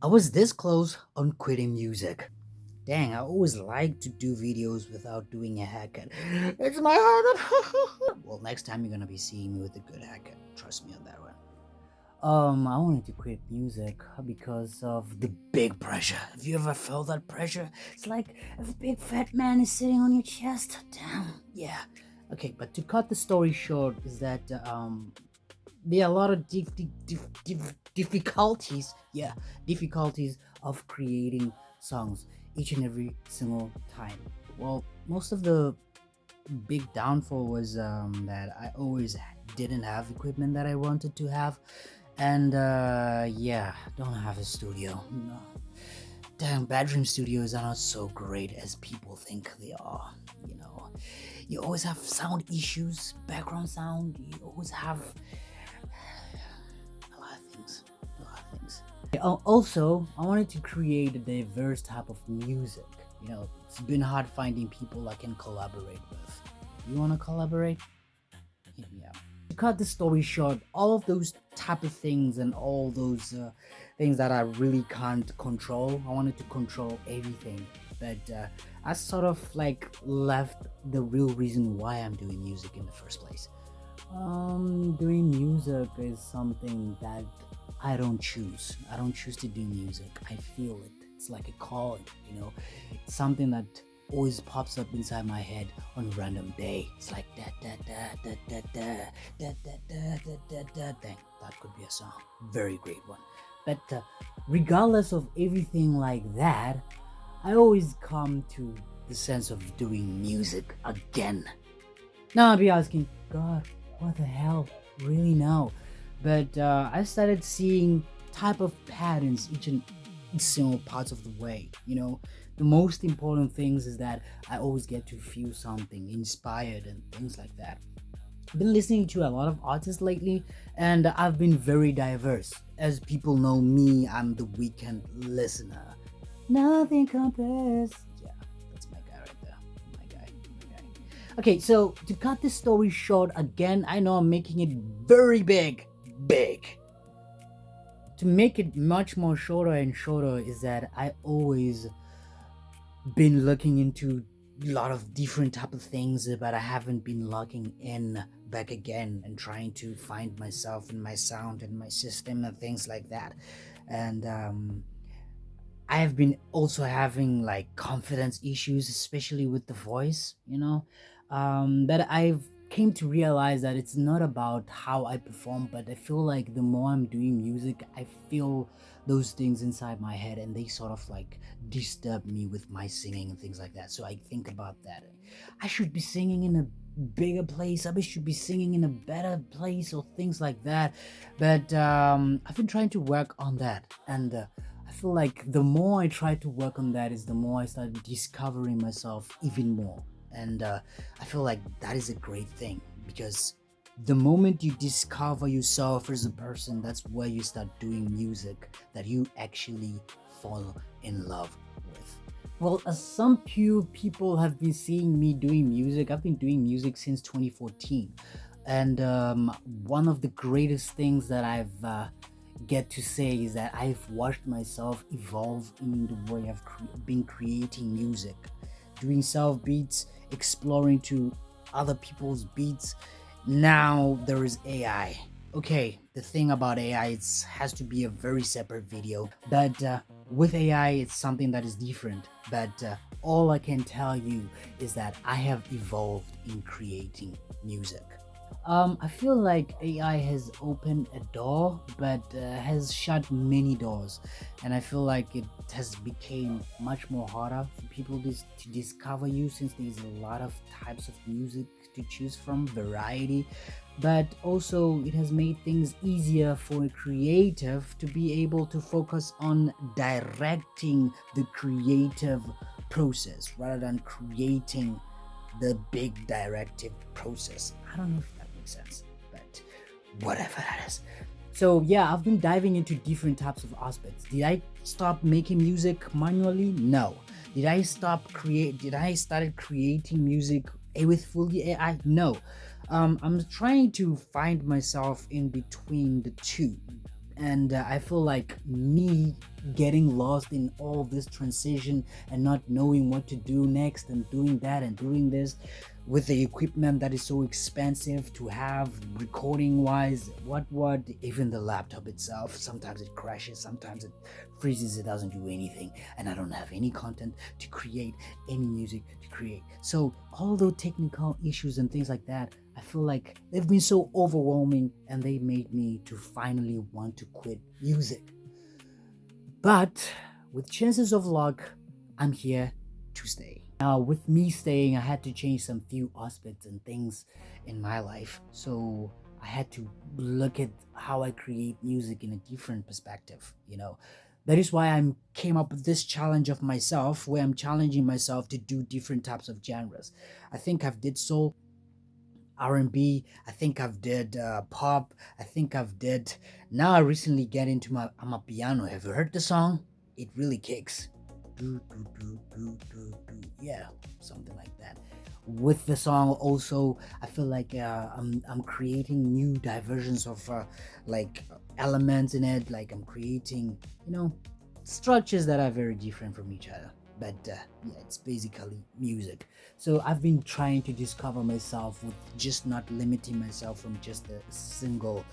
I was this close on quitting music. Dang, I always like to do videos without doing a haircut. It's my heart. Well, next time you're gonna be seeing me with a good haircut. Trust me on that one. I wanted to quit music because of the big pressure. Have you ever felt that pressure? It's like a big fat man is sitting on your chest. Damn. Yeah. Okay, but to cut the story short, is that there are a lot of difficulties. Yeah, difficulties of creating songs each and every single time. Well, most of the big downfall was that I always didn't have equipment that I wanted to have, and yeah, don't have a studio. No. Damn, bedroom studios are not so great as people think they are. You know, you always have sound issues, background sound. You always have a lot of things. A lot of things. Also, I wanted to create a diverse type of music. It's been hard finding people I can collaborate with. You want to collaborate? Hit me up. To cut the story short, all of those type of things and all those things that I really can't control, I wanted to control everything. But I sort of like left the real reason why I'm doing music in the first place. Doing music is something that I don't choose. I don't choose to do music. I feel it. It's like a calling, It's something that always pops up inside my head on a random day. It's like da da da da da da da da da da da da. That could be a song. Very great one. But regardless of everything like that, I always come to the sense of doing music again. Now I'll be asking, God, what the hell? Really now? But I started seeing type of patterns each and single parts of the way. The most important things is that I always get to feel something inspired and things like that. I've been listening to a lot of artists lately, and I've been very diverse. As people know me, I'm the weekend listener. Nothing compares. Yeah, that's my guy right there. My guy. Okay, so to cut this story short, again, I know I'm making it very big. To make it much more shorter and shorter is that I always been looking into a lot of different type of things, but I haven't been logging in back again and trying to find myself and my sound and my system and things like that. And I have been also having like confidence issues, especially with the voice, that I've came to realize that it's not about how I perform, but I feel like the more I'm doing music, I feel those things inside my head and they sort of like disturb me with my singing and things like that. So I think about that. I should be singing in a bigger place. I should be singing in a better place or things like that. But I've been trying to work on that. And I feel like the more I try to work on that is the more I start discovering myself even more. And I feel like that is a great thing because the moment you discover yourself as a person, that's where you start doing music that you actually fall in love with. Well, as some few people have been seeing me doing music, I've been doing music since 2014. And one of the greatest things that I've get to say is that I've watched myself evolve in the way I've been creating music, doing self beats, exploring to other people's beats. Now there is AI. Okay, the thing about AI, it has to be a very separate video, but with AI, it's something that is different. But all I can tell you is that I have evolved in creating music. I feel like AI has opened a door, but has shut many doors, and I feel like it has become much more harder for people to discover you since there's a lot of types of music to choose from, variety. But also, it has made things easier for a creative to be able to focus on directing the creative process rather than creating the big directive process. I don't know if that makes sense, but whatever that is. So yeah, I've been diving into different types of aspects. Did I stop making music manually? No. Did I started creating music with fully AI? No. I'm trying to find myself in between the two. And I feel like me getting lost in all this transition and not knowing what to do next, and doing that and doing this with the equipment that is so expensive to have recording wise, what even the laptop itself, sometimes it crashes, sometimes it freezes, it doesn't do anything, and I don't have any content to create, any music to create. So all those technical issues and things like that, I feel like they've been so overwhelming, and they made me to finally want to quit music. But with chances of luck, I'm here to stay. Now, with me staying, I had to change some few aspects and things in my life. So I had to look at how I create music in a different perspective. That is why I came up with this challenge of myself, where I'm challenging myself to do different types of genres. I think I've did soul, R&B. I think I've did pop. I think I've did. Now I recently get into my I'm a piano. Have you heard the song? It really kicks. Do, do, do, do, do, do. Yeah, something like that. With the song, also, I feel like I'm creating new diversions of like elements in it. Like I'm creating, structures that are very different from each other. But yeah, it's basically music. So I've been trying to discover myself with just not limiting myself from just a single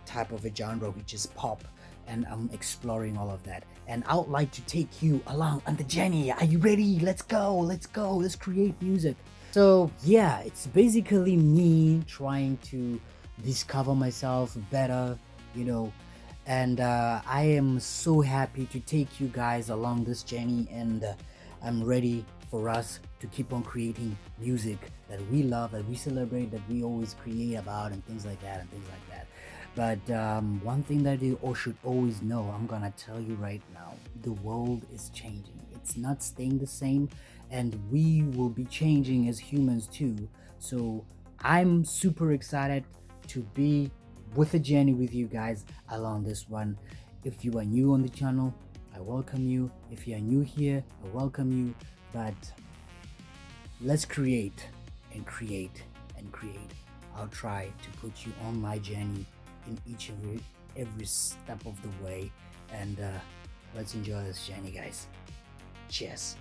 type of a genre, which is pop. And I'm exploring all of that. And I would like to take you along on the journey. Are you ready? Let's go. Let's go. Let's create music. So yeah, it's basically me trying to discover myself better, you know, and I am so happy to take you guys along this journey, and I'm ready for us to keep on creating music that we love, that we celebrate, that we always create about, and things like that, and things like that. But one thing that you all should always know, I'm gonna tell you right now, the world is changing. It's not staying the same, and we will be changing as humans too. So I'm super excited to be with a journey with you guys along this one. If you are new on the channel, I welcome you. If you are new here, I welcome you. But let's create and create and create. I'll try to put you on my journey in each of every step of the way, and let's enjoy this journey, guys. Cheers.